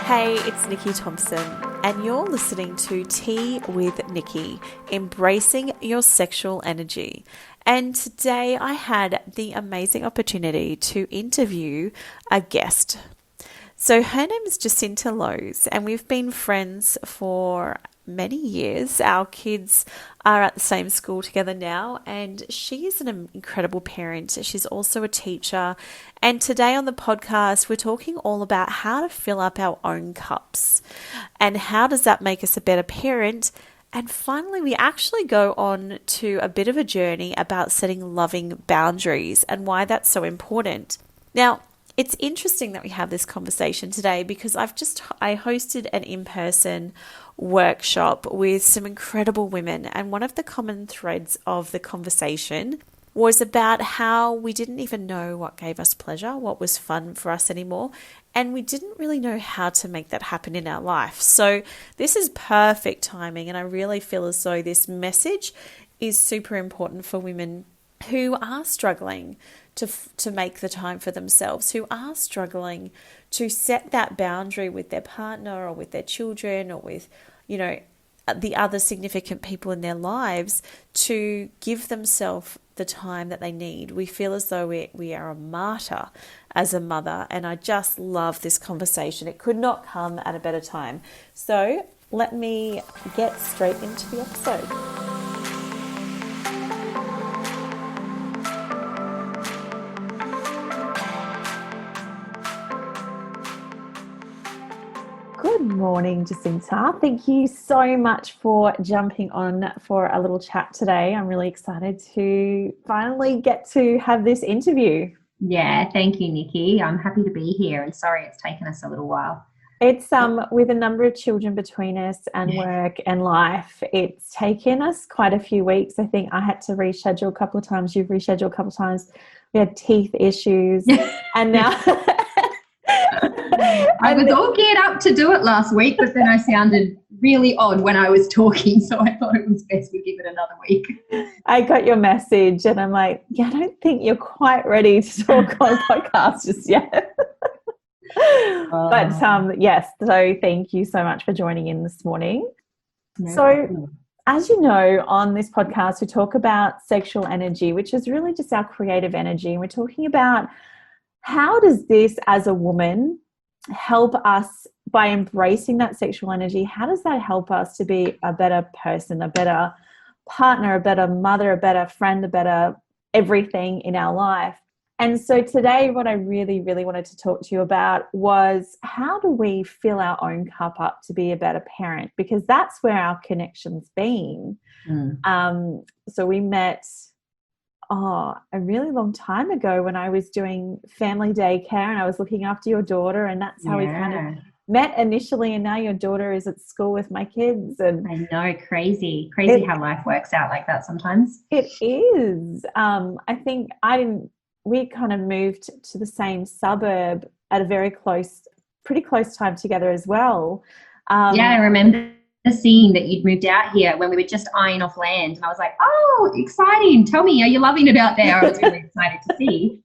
Hey, it's Nikki Thompson, and you're listening to Tea with Nikki, embracing your sexual energy. And today I had the amazing opportunity to interview a guest. So her name is Jacinta Lowes, and we've been friends for many years. Our kids are at the same school together now, and she is an incredible parent. She's also a teacher. And today on the podcast, we're talking all about how to fill up our own cups and how does that make us a better parent. And finally, we actually go on to a bit of a journey about setting loving boundaries and why that's so important. Now, it's interesting that we have this conversation today because I hosted an in-person workshop with some incredible women, and one of the common threads of the conversation was about how we didn't even know what gave us pleasure, what was fun for us anymore, and we didn't really know how to make that happen in our life. So this is perfect timing, and I really feel as though this message is super important for women who are struggling to make the time for themselves, who are struggling to set that boundary with their partner or with their children or with, the other significant people in their lives, to give themselves the time that they need. We feel as though we are a martyr as a mother, and I just love this conversation. It could not come at a better time. So let me get straight into the episode. Good morning, Jacinta. Thank you so much for jumping on for a little chat today. I'm really excited to finally get to have this interview. Yeah, thank you, Nikki. I'm happy to be here, and sorry it's taken us a little while. It's with a number of children between us and work and life, it's taken us quite a few weeks. I think I had to reschedule a couple of times. You've rescheduled a couple of times. We had teeth issues and now... I was all geared up to do it last week, but then I sounded really odd when I was talking, so I thought it was best we give it another week. I got your message and I'm like, I don't think you're quite ready to talk on podcast just yet. But yes, so thank you so much for joining in this morning. As you know, on this podcast, we talk about sexual energy, which is really just our creative energy. And we're talking about how does this as a woman help us by embracing that sexual energy? How does that help us to be a better person, a better partner, a better mother, a better friend, a better everything in our life? And so today what I really, really wanted to talk to you about was how do we fill our own cup up to be a better parent? Because that's where our connection's been. So we met a really long time ago when I was doing family daycare and I was looking after your daughter, and that's how we kind of met initially, and now your daughter is at school with my kids. And I know, crazy how life works out like that sometimes. It is. I think we kind of moved to the same suburb at a pretty close time together as well. I remember seeing that you'd moved out here when we were just eyeing off land, and I was like, oh, exciting, tell me, are you loving it out there? I was really excited to see.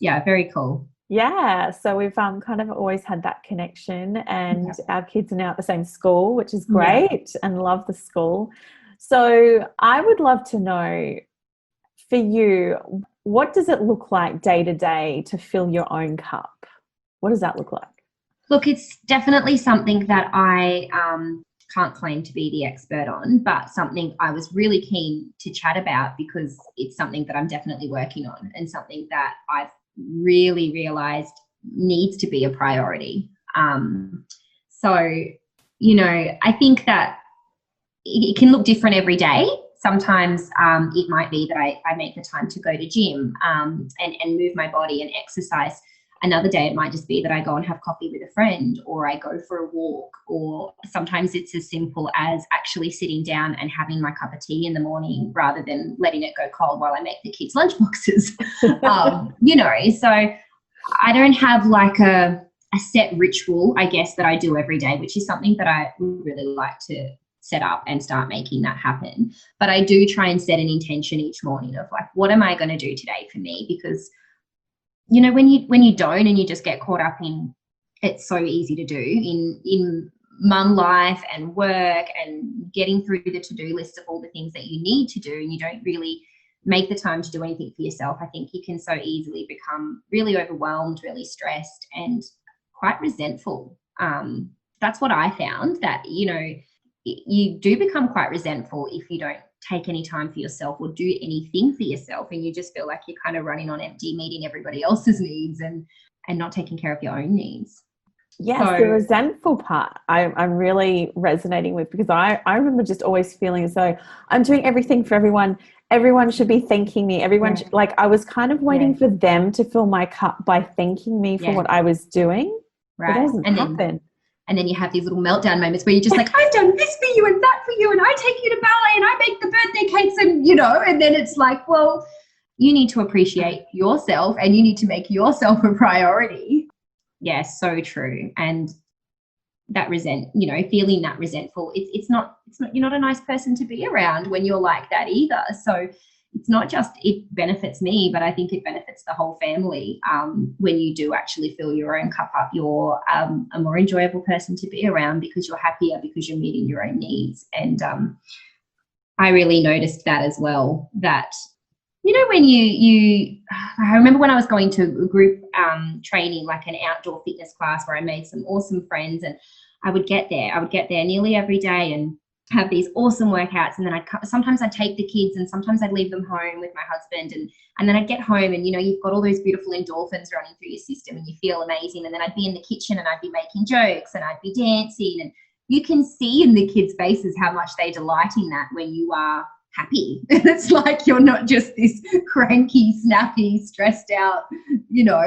Very cool. So we've kind of always had that connection, and our kids are now at the same school, which is great, and love the school. So I would love to know, for you, what does it look like day to day to fill your own cup? What does that look like? Look, it's definitely something that I can't claim to be the expert on, but something I was really keen to chat about because it's something that I'm definitely working on and something that I've really realised needs to be a priority. I think that it can look different every day. Sometimes it might be that I make the time to go to gym and move my body and exercise. Another day it might just be that I go and have coffee with a friend, or I go for a walk, or sometimes it's as simple as actually sitting down and having my cup of tea in the morning rather than letting it go cold while I make the kids' lunch boxes. So I don't have like a set ritual, I guess, that I do every day, which is something that I would really like to set up and start making that happen. But I do try and set an intention each morning of like, what am I going to do today for me? Because, when you don't and you just get caught up in it's so easy to do in mum life and work and getting through the to-do list of all the things that you need to do, and you don't really make the time to do anything for yourself. I think you can so easily become really overwhelmed, really stressed, and quite resentful. That's what I found, that, you know, you do become quite resentful if you don't take any time for yourself or do anything for yourself, and you just feel like you're kind of running on empty, meeting everybody else's needs and not taking care of your own needs. Yes, So, the resentful part I'm really resonating with, because I remember just always feeling as though I'm doing everything for everyone. Everyone should be thanking me. Everyone should, like, I was kind of waiting for them to fill my cup by thanking me for what I was doing. But it doesn't happen. And then you have these little meltdown moments where you're just like, I've done this for you and that for you, and I take you to ballet and I make the birthday cakes, and, you know, and then it's like, well, you need to appreciate yourself and you need to make yourself a priority. Yes, so true. And that feeling that resentful, it's not, you're not a nice person to be around when you're like that either. So it's not just it benefits me, but I think it benefits the whole family. When you do actually fill your own cup up, you're a more enjoyable person to be around, because you're happier, because you're meeting your own needs. And I really noticed that as well, that, you know, when I remember when I was going to a group training, like an outdoor fitness class, where I made some awesome friends, and I would get there nearly every day and have these awesome workouts. And then sometimes I'd take the kids, and sometimes I'd leave them home with my husband. And then I'd get home, and, you know, you've got all those beautiful endorphins running through your system and you feel amazing. And then I'd be in the kitchen and I'd be making jokes and I'd be dancing, and you can see in the kids' faces how much they delight in that when you are happy. It's like you're not just this cranky, snappy, stressed out, you know,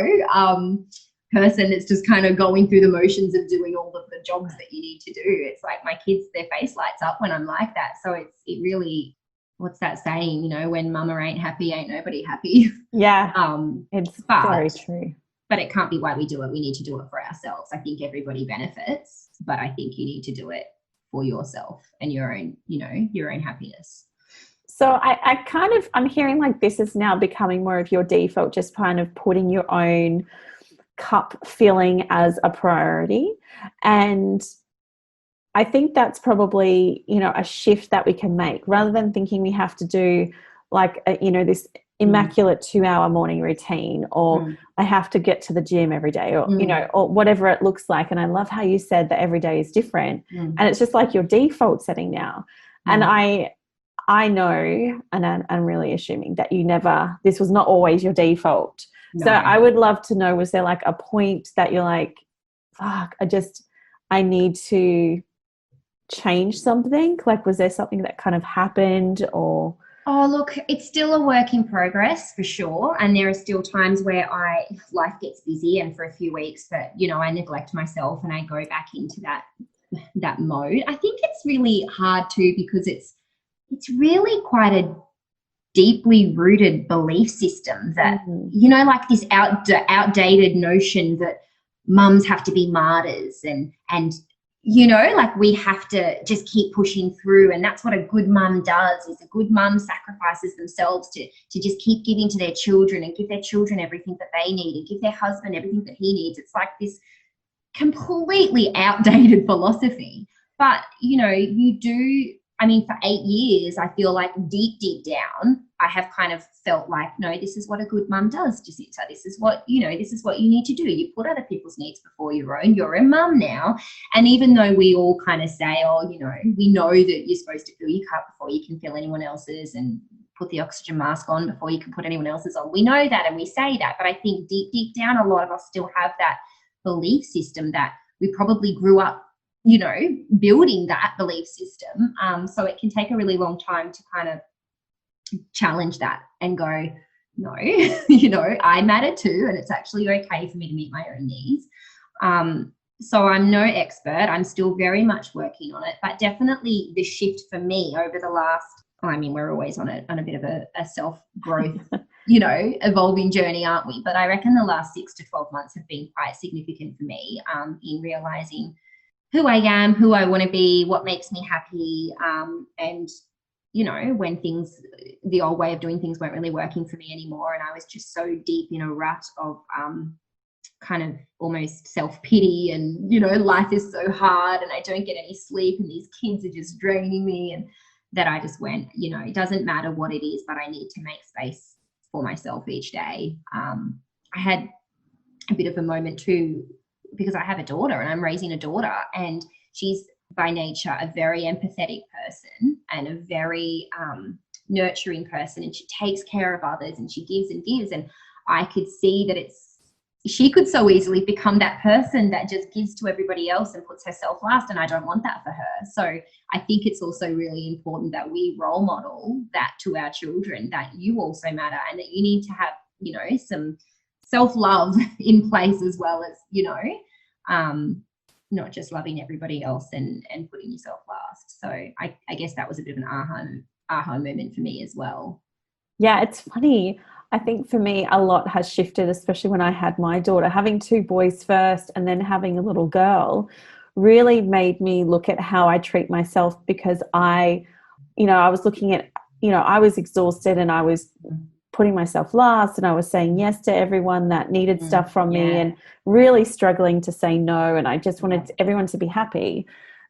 person that's just kind of going through the motions of doing all of the jobs that you need to do. It's like my kids, their face lights up when I'm like that. So it really, what's that saying, you know, when mama ain't happy, ain't nobody happy. Yeah. It's very true. But it can't be why we do it. We need to do it for ourselves. I think everybody benefits, but I think you need to do it for yourself and your own, you know, your own happiness. So I'm hearing like this is now becoming more of your default, just kind of putting your own cup filling as a priority. And I think that's probably, you know, a shift that we can make, rather than thinking we have to do like, this immaculate 2-hour morning routine, or I have to get to the gym every day, or, you know, or whatever it looks like. And I love how you said that every day is different, and it's just like your default setting now. And I know, and I'm really assuming that this was not always your default. No. So I would love to know, was there like a point that you're like, fuck, I need to change something? Like, was there something that kind of happened, or? Oh, look, it's still a work in progress for sure. And there are still times where life gets busy, and for a few weeks that, you know, I neglect myself and I go back into that mode. I think it's really hard too, because it's really quite a deeply rooted belief system that, you know, like this outdated notion that mums have to be martyrs and, you know, like we have to just keep pushing through. And that's what a good mum does, is a good mum sacrifices themselves to just keep giving to their children and give their children everything that they need and give their husband everything that he needs. It's like this completely outdated philosophy. But, you know, for 8 years, I feel like deep down, I have kind of felt like, no, this is what a good mum does, Jacinta. This is what you need to do. You put other people's needs before your own. You're a mum now. And even though we all kind of say, oh, you know, we know that you're supposed to fill your cup before you can fill anyone else's, and put the oxygen mask on before you can put anyone else's on. We know that and we say that. But I think deep down, a lot of us still have that belief system that we probably grew up, you know, building that belief system. So it can take a really long time to kind of challenge that and go, no, you know, I matter too, and it's actually okay for me to meet my own needs. So I'm no expert. I'm still very much working on it, but definitely the shift for me over the last, we're always on a bit of a self-growth, you know, evolving journey, aren't we? But I reckon the last 6 to 12 months have been quite significant for me, in realizing who I am, who I want to be, what makes me happy. And, you know, when the old way of doing things weren't really working for me anymore, and I was just so deep in a rut of kind of almost self-pity and, life is so hard and I don't get any sleep and these kids are just draining me, and that I just went, it doesn't matter what it is, but I need to make space for myself each day. I had a bit of a moment too, because I have a daughter and I'm raising a daughter, and she's by nature a very empathetic person and a very nurturing person, and she takes care of others and she gives and gives, and I could see that she could so easily become that person that just gives to everybody else and puts herself last, and I don't want that for her. So I think it's also really important that we role model that to our children, that you also matter and that you need to have, some self-love in place as well as, not just loving everybody else and putting yourself last. So I guess that was a bit of an aha moment for me as well. Yeah, it's funny. I think for me, a lot has shifted, especially when I had my daughter. Having two boys first and then having a little girl really made me look at how I treat myself, because I was looking at, I was exhausted and I was putting myself last, and I was saying yes to everyone that needed stuff from me and really struggling to say no. And I just wanted everyone to be happy.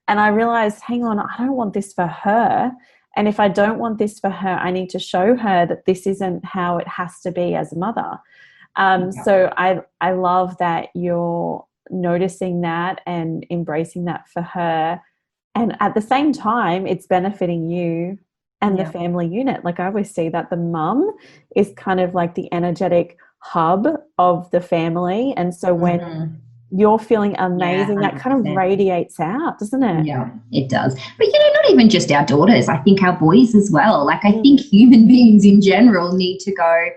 And I realized, hang on, I don't want this for her. And if I don't want this for her, I need to show her that this isn't how it has to be as a mother. So I love that you're noticing that and embracing that for her. And at the same time, it's benefiting you and the family unit. Like I always see that the mum is kind of like the energetic hub of the family. And so when you're feeling amazing, that kind of radiates out, doesn't it? Yeah, it does. But, not even just our daughters, I think our boys as well. Like I think human beings in general need to go,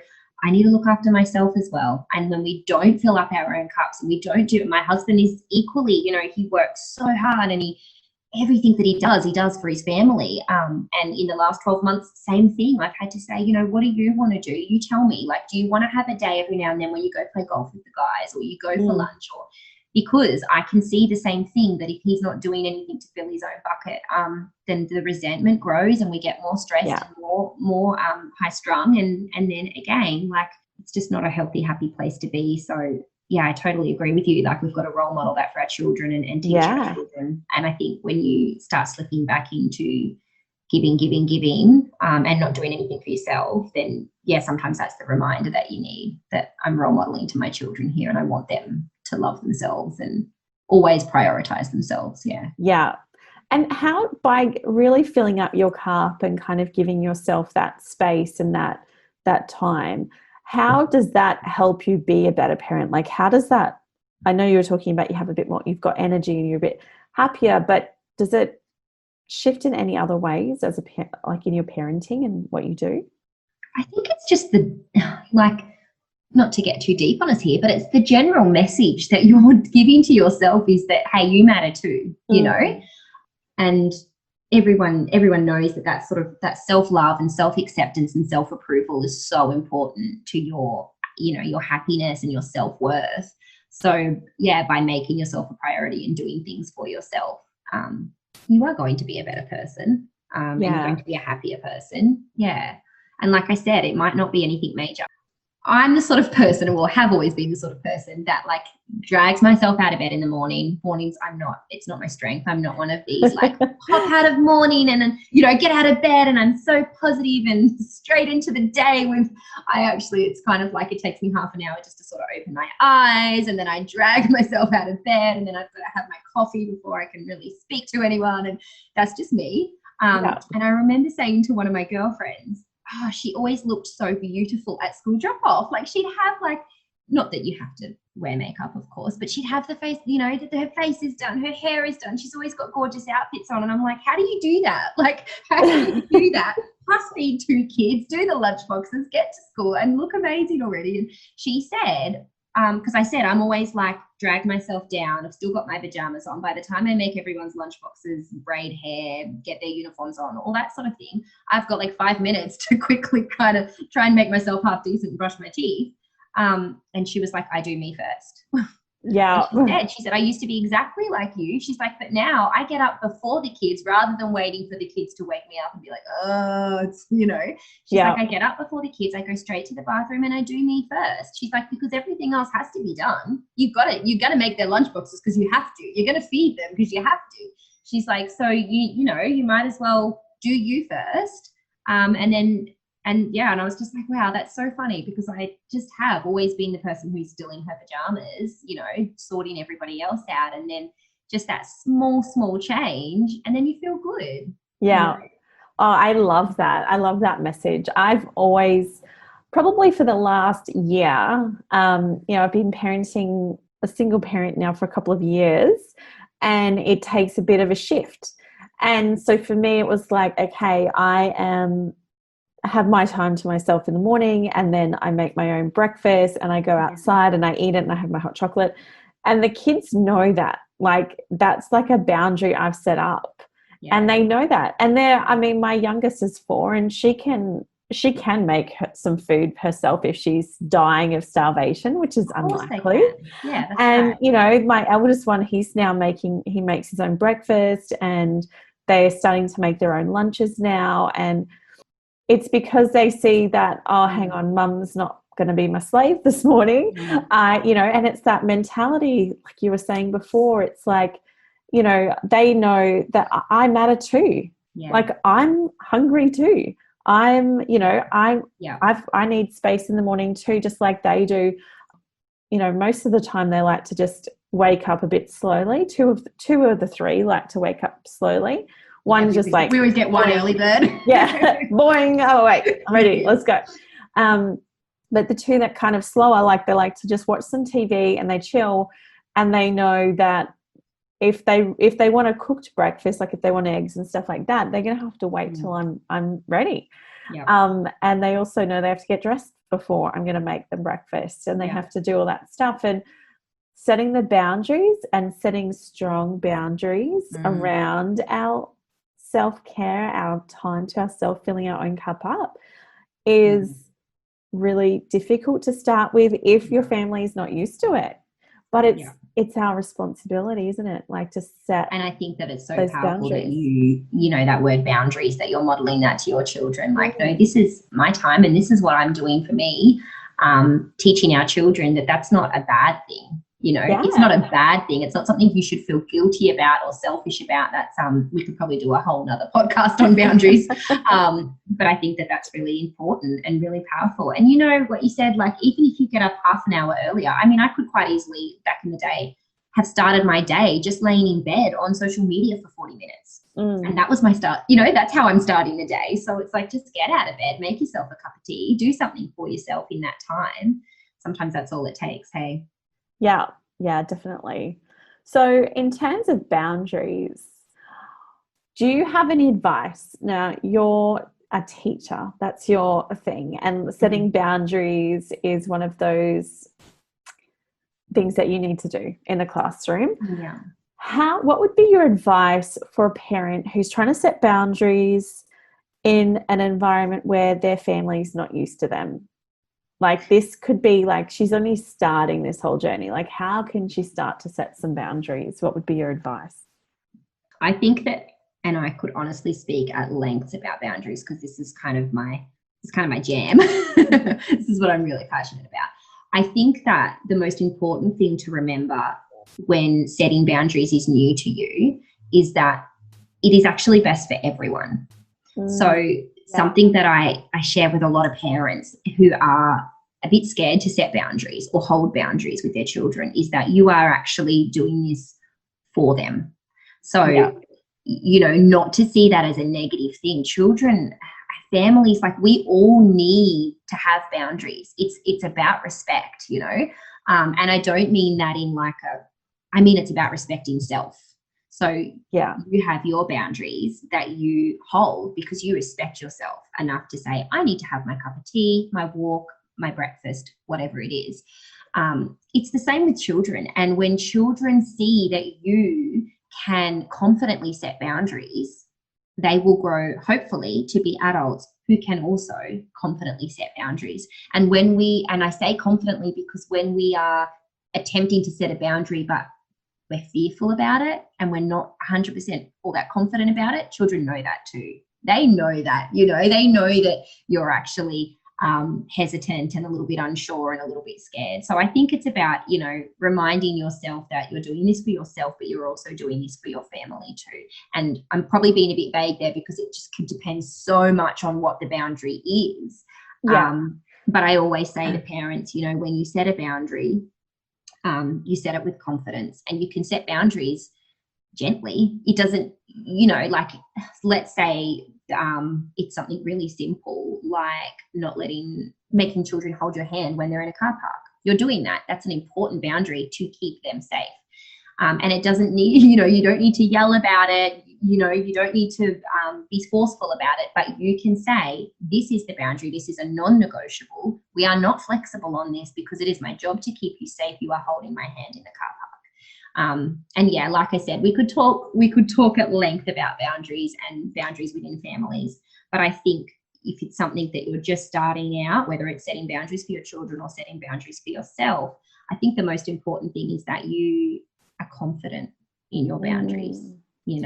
I need to look after myself as well. And when we don't fill up our own cups and we don't do it, my husband is equally, he works so hard and everything that he does for his family. And in the last 12 months, same thing. I've had to say, what do you want to do? You tell me. Like, do you want to have a day every now and then where you go play golf with the guys, or you go for lunch, or because I can see the same thing, that if he's not doing anything to fill his own bucket, then the resentment grows and we get more stressed and more high strung. And then again, like it's just not a healthy, happy place to be. So yeah, I totally agree with you. Like we've got to role model that for our children and teach our children. And I think when you start slipping back into giving, and not doing anything for yourself, then sometimes that's the reminder that you need, that I'm role modeling to my children here and I want them to love themselves and always prioritize themselves. Yeah. And how, by really filling up your cup and kind of giving yourself that space and that time, how does that help you be a better parent? Like, how does that, I know you were talking about you have a bit more, you've got energy and you're a bit happier, but does it shift in any other ways as like in your parenting and what you do? I think it's just not to get too deep on us here, but it's the general message that you're giving to yourself is that, hey, you matter too, and everyone knows that sort of that self-love and self-acceptance and self-approval is so important to your, your happiness and your self-worth. So by making yourself a priority and doing things for yourself, you are going to be a better person, and you're going to be a happier person. Yeah. And like I said, it might not be anything major. I'm the sort of person, or have always been the sort of person that like drags myself out of bed in the morning. Mornings, it's not my strength. I'm not one of these like hop out of morning and then, get out of bed and I'm so positive and straight into the day. It's kind of like it takes me half an hour just to sort of open my eyes, and then I drag myself out of bed, and then I've got to have my coffee before I can really speak to anyone. And that's just me. And I remember saying to one of my girlfriends, she always looked so beautiful at school drop-off. Like she'd have not that you have to wear makeup, of course, but she'd have the face, that her face is done, her hair is done. She's always got gorgeous outfits on. And I'm like, how do you do that? Like, how do you do that? Plus feed two kids, do the lunch boxes, get to school and look amazing already. And she said, because I said I'm always like drag myself down. I've still got my pajamas on. By the time I make everyone's lunch boxes, braid hair, get their uniforms on, all that sort of thing, I've got like 5 minutes to quickly kind of try and make myself half decent and brush my teeth. And she was like, I do me first. Yeah. She said, I used to be exactly like you. She's like, but now I get up before the kids rather than waiting for the kids to wake me up and be like, oh, it's, she's like, I get up before the kids. I go straight to the bathroom and I do me first. She's like, because everything else has to be done. You've got to make their lunch boxes because you have to. You're going to feed them because you have to. She's like, so you might as well do you first. And I was just like, wow, that's so funny, because I just have always been the person who's still in her pajamas, sorting everybody else out. And then just that small change, and then you feel good. Yeah. Oh, I love that. I love that message. I've always, probably for the last year, I've been parenting a single parent now for a couple of years, and it takes a bit of a shift. And so for me, it was like, okay, I have my time to myself in the morning, and then I make my own breakfast and I go outside and I eat it and I have my hot chocolate. And the kids know that, like, that's like a boundary I've set up. Yeah. And they know that. And my youngest is 4, and she can make some food herself if she's dying of starvation, which is unlikely. Yeah, that's right. My eldest one, he makes his own breakfast, and they're starting to make their own lunches now. And it's because they see that, hang on, mum's not going to be my slave this morning. And it's that mentality, like you were saying before. It's like, they know that I matter too. Yeah. Like, I'm hungry too. I need space in the morning too, just like they do. Most of the time they like to just wake up a bit slowly. Two of the 3 like to wake up slowly. One just like, we always get one early bird. Yeah, boing. Oh wait, I'm ready. Let's go. But the 2 that kind of slower, like, they like to just watch some TV and they chill, and they know that if they want a cooked breakfast, like if they want eggs and stuff like that, they're going to have to wait till I'm ready. Yeah. And they also know they have to get dressed before I'm going to make them breakfast, and they have to do all that stuff. And setting the boundaries and setting strong boundaries around our self-care, our time to ourselves, filling our own cup up, is really difficult to start with if your family is not used to it. But it's our responsibility, isn't it? Like, to set. And I think that it's so powerful boundaries. That that word boundaries, that you're modeling that to your children. Like, no, this is my time and this is what I'm doing for me. Teaching our children that that's not a bad thing. It's not a bad thing. It's not something you should feel guilty about or selfish about. That's we could probably do a whole nother podcast on boundaries. But I think that that's really important and really powerful. And what you said, like, even if you get up half an hour earlier, I could quite easily, back in the day, have started my day just laying in bed on social media for 40 minutes. And that was my start. That's how I'm starting the day. So it's like, just get out of bed, make yourself a cup of tea, do something for yourself in that time. Sometimes that's all it takes. Hey. Yeah, definitely. So in terms of boundaries, do you have any advice? Now, you're a teacher, that's your thing, and setting boundaries is one of those things that you need to do in the classroom. Yeah. What would be your advice for a parent who's trying to set boundaries in an environment where their family's not used to them? Like, this could be like, she's only starting this whole journey. Like, how can she start to set some boundaries? What would be your advice? I think that, and I could honestly speak at length about boundaries, because this is kind of my jam. This is what I'm really passionate about. I think that the most important thing to remember when setting boundaries is new to you is that it is actually best for everyone. So something that I share with a lot of parents who are a bit scared to set boundaries or hold boundaries with their children is that you are actually doing this for them. So, not to see that as a negative thing. Children, families, like, we all need to have boundaries. It's about respect, and I don't mean that in like I mean it's about respecting self. So you have your boundaries that you hold because you respect yourself enough to say, I need to have my cup of tea, my walk, my breakfast, whatever it is. It's the same with children. And when children see that you can confidently set boundaries, they will grow, hopefully, to be adults who can also confidently set boundaries. And I say confidently because when we are attempting to set a boundary, but we're fearful about it and we're not 100% all that confident about it, children know that too. They know that, they know that you're actually hesitant and a little bit unsure and a little bit scared. So I think it's about, reminding yourself that you're doing this for yourself, but you're also doing this for your family too. And I'm probably being a bit vague there because it just could depend so much on what the boundary is. Yeah. But I always say to parents, when you set a boundary, you set it with confidence, and you can set boundaries gently. It doesn't, like, let's say it's something really simple, like not making children hold your hand when they're in a car park. You're doing that. That's an important boundary to keep them safe. And it doesn't need, you don't need to yell about it. You don't need to be forceful about it, but you can say, this is the boundary. This is a non-negotiable. We are not flexible on this because it is my job to keep you safe. You are holding my hand in the car park. And yeah, like I said, we could talk at length about boundaries and boundaries within families. But I think if it's something that you're just starting out, whether it's setting boundaries for your children or setting boundaries for yourself, I think the most important thing is that you are confident in your boundaries. You're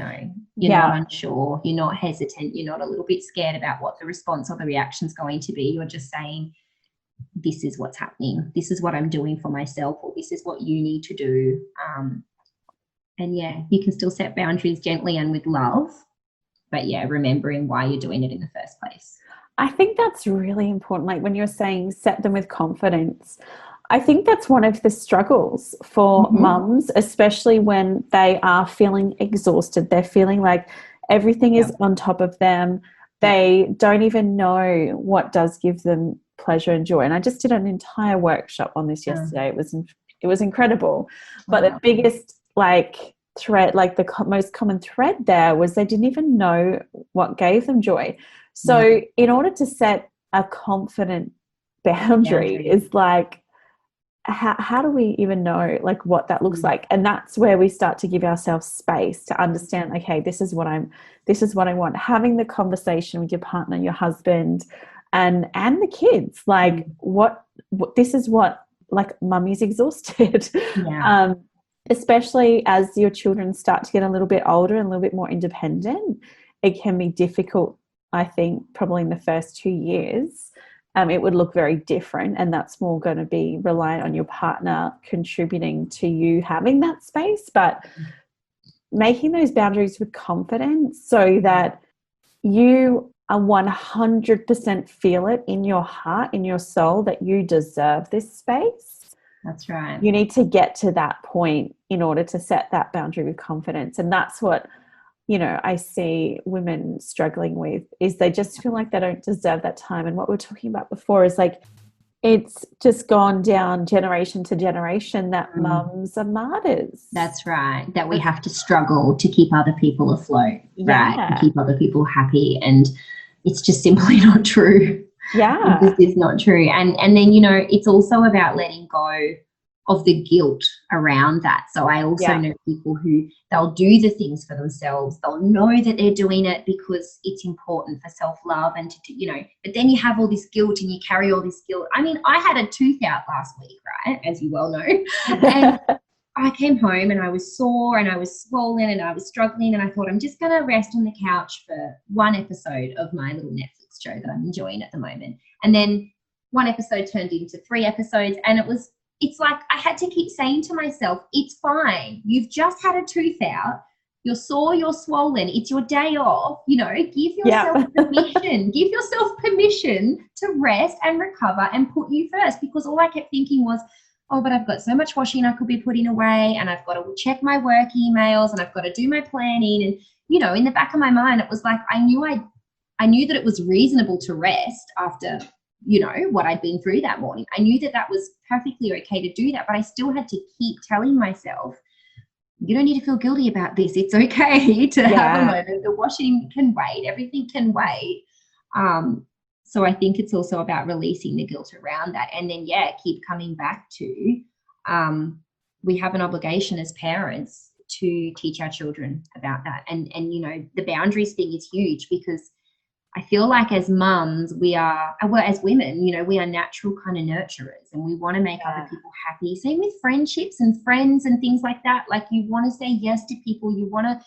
not unsure, you're not hesitant, you're not a little bit scared about what the response or the reaction is going to be. You're just saying, this is what's happening. This is what I'm doing for myself, or this is what you need to do. And yeah, you can still set boundaries gently and with love, but yeah, remembering why you're doing it in the first place. I think that's really important. Like when you're saying set them with confidence, I think that's one of the struggles for mums, especially when they are feeling exhausted. They're feeling like everything is on top of them. They don't even know what does give them pleasure and joy. And I just did an entire workshop on this yesterday. It was incredible. But the biggest thread, the most common thread there was they didn't even know what gave them joy. So in order to set a confident boundary is like, how do we even know what that looks like? And that's where we start to give ourselves space to understand, okay, this is what I want. Having the conversation with your partner, your husband, and the kids, what this is what, mummy's exhausted. Especially as your children start to get a little bit older and a little bit more independent, it can be difficult, I think, probably in the first 2 years. It would look very different, and that's more going to be reliant on your partner contributing to you having that space, but making those boundaries with confidence so that you are 100% feel it in your heart, in your soul, that you deserve this space. That's right. You need to get to that point in order to set that boundary with confidence. And that's what I see women struggling with, is they just feel like they don't deserve that time. And what we were talking about before is it's just gone down generation to generation that mums are martyrs. That's right. That we have to struggle to keep other people afloat, right? And keep other people happy. And it's just simply not true. Yeah. This is not true. And then, it's also about letting go of the guilt around that. So I also know people who they'll do the things for themselves. They'll know that they're doing it because it's important for self-love and but then you have all this guilt and you carry all this guilt. I mean, I had a tooth out last week, right? As you well know. And I came home and I was sore and I was swollen and I was struggling, and I thought, I'm just going to rest on the couch for one episode of my little Netflix show that I'm enjoying at the moment. And then one episode turned into 3 episodes, and it's like I had to keep saying to myself, it's fine. You've just had a tooth out. You're sore, you're swollen. It's your day off. Give yourself permission. Give yourself permission to rest and recover and put you first, because all I kept thinking was, oh, but I've got so much washing I could be putting away, and I've got to check my work emails, and I've got to do my planning. And, in the back of my mind, it was like I knew that it was reasonable to rest after what I'd been through that morning. I knew that was perfectly okay to do that, but I still had to keep telling myself, you don't need to feel guilty about this. It's okay to have a moment. The washing can wait. Everything can wait. So I think it's also about releasing the guilt around that. And then, keep coming back to we have an obligation as parents to teach our children about that. And the boundaries thing is huge, because I feel like as mums, we are, well, as women, you know, we are natural kind of nurturers, and we want to make other people happy. Same with friendships and friends and things like that. Like, you want to say yes to people, you want to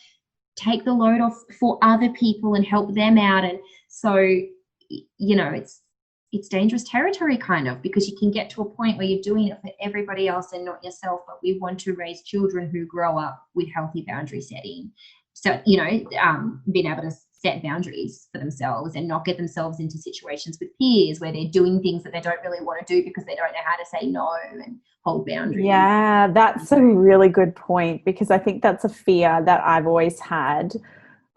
take the load off for other people and help them out. And so, you know, it's dangerous territory kind of, because you can get to a point where you're doing it for everybody else and not yourself. But we want to raise children who grow up with healthy boundary setting. So, you know, being able to set boundaries for themselves and not get themselves into situations with peers where they're doing things that they don't really want to do because they don't know how to say no and hold boundaries. Yeah, that's a really good point, because I think that's a fear that I've always had.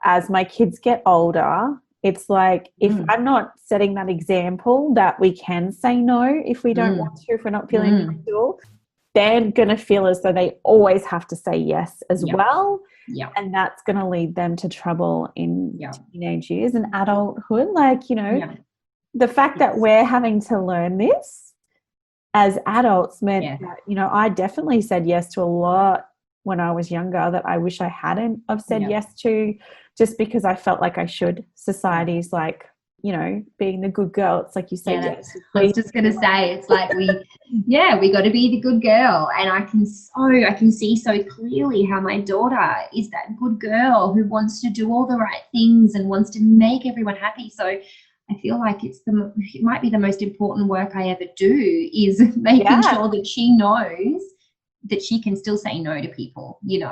As my kids get older, it's like, if I'm not setting that example that we can say no if we don't want to, if we're not feeling comfortable, they're going to feel as though they always have to say yes as well. Yeah. And that's going to lead them to trouble in teenage years and adulthood. Like, you know, the fact that we're having to learn this as adults meant that, you know, I definitely said yes to a lot when I was younger that I wish I hadn't have said yes to, just because I felt like I should. Society's like, you know, being the good girl. It's like you say yes. I was just going to say, it's like we got to be the good girl. And I can see so clearly how my daughter is that good girl who wants to do all the right things and wants to make everyone happy. So I feel like it might be the most important work I ever do, is making sure that she knows that she can still say no to people, you know,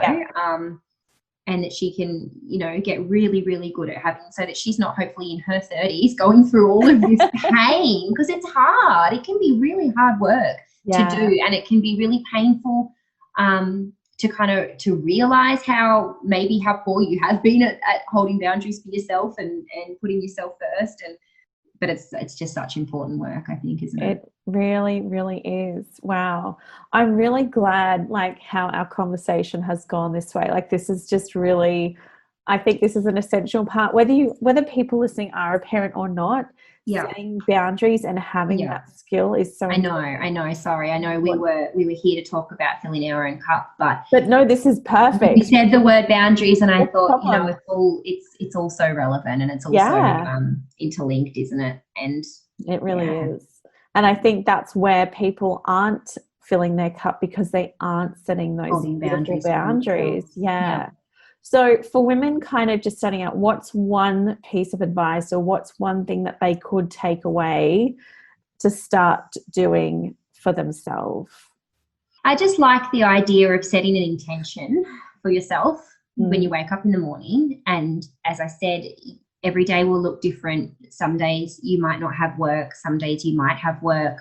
and that she can, you know, get really, really good at having, so that she's not hopefully in her 30s going through all of this pain, because it's hard. It can be really hard work to do, and it can be really painful to realize how poor you have been at holding boundaries for yourself and putting yourself first. But it's just such important work, I think, isn't it? It really, really is. Wow. I'm really glad, like, how our conversation has gone this way. Like, this is just really, I think this is an essential part, whether people listening are a parent or not. Setting boundaries and having that skill is so important. I know. Sorry, I know we were here to talk about filling our own cup, but no, this is perfect. We said the word boundaries, and I thought, you know, it's all so relevant, and it's also interlinked, isn't it? And it really is. And I think that's where people aren't filling their cup, because they aren't setting those boundaries. Yeah. So for women kind of just starting out, what's one piece of advice, or what's one thing that they could take away to start doing for themselves? I just like the idea of setting an intention for yourself when you wake up in the morning. And as I said, every day will look different. Some days you might not have work. Some days you might have work.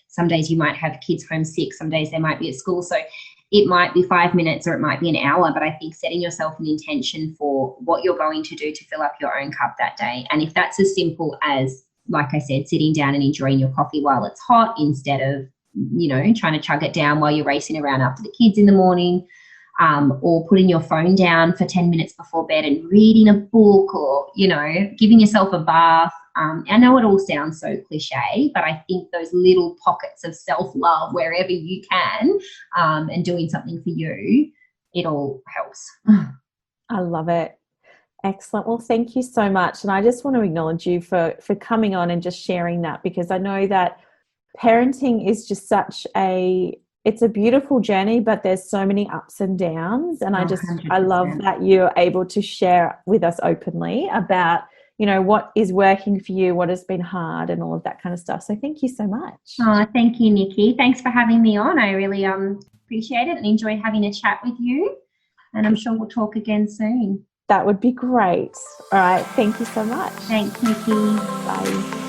Some days you might have kids home sick. Some days they might be at school. So it might be 5 minutes or it might be an hour, but I think setting yourself an intention for what you're going to do to fill up your own cup that day. And if that's as simple as, like I said, sitting down and enjoying your coffee while it's hot, instead of, you know, trying to chug it down while you're racing around after the kids in the morning, or putting your phone down for 10 minutes before bed and reading a book, or, you know, giving yourself a bath. I know it all sounds so cliche, but I think those little pockets of self-love wherever you can, and doing something for you, it all helps. I love it. Excellent. Well, thank you so much. And I just want to acknowledge you for coming on and just sharing that, because I know that parenting is just it's a beautiful journey, but there's so many ups and downs. And I love that you're able to share with us openly about, you know, what is working for you, what has been hard, and all of that kind of stuff. So thank you so much. Oh, thank you, Nikki. Thanks for having me on. I really appreciate it and enjoy having a chat with you. And I'm sure we'll talk again soon. That would be great. All right. Thank you so much. Thanks, Nikki. Bye.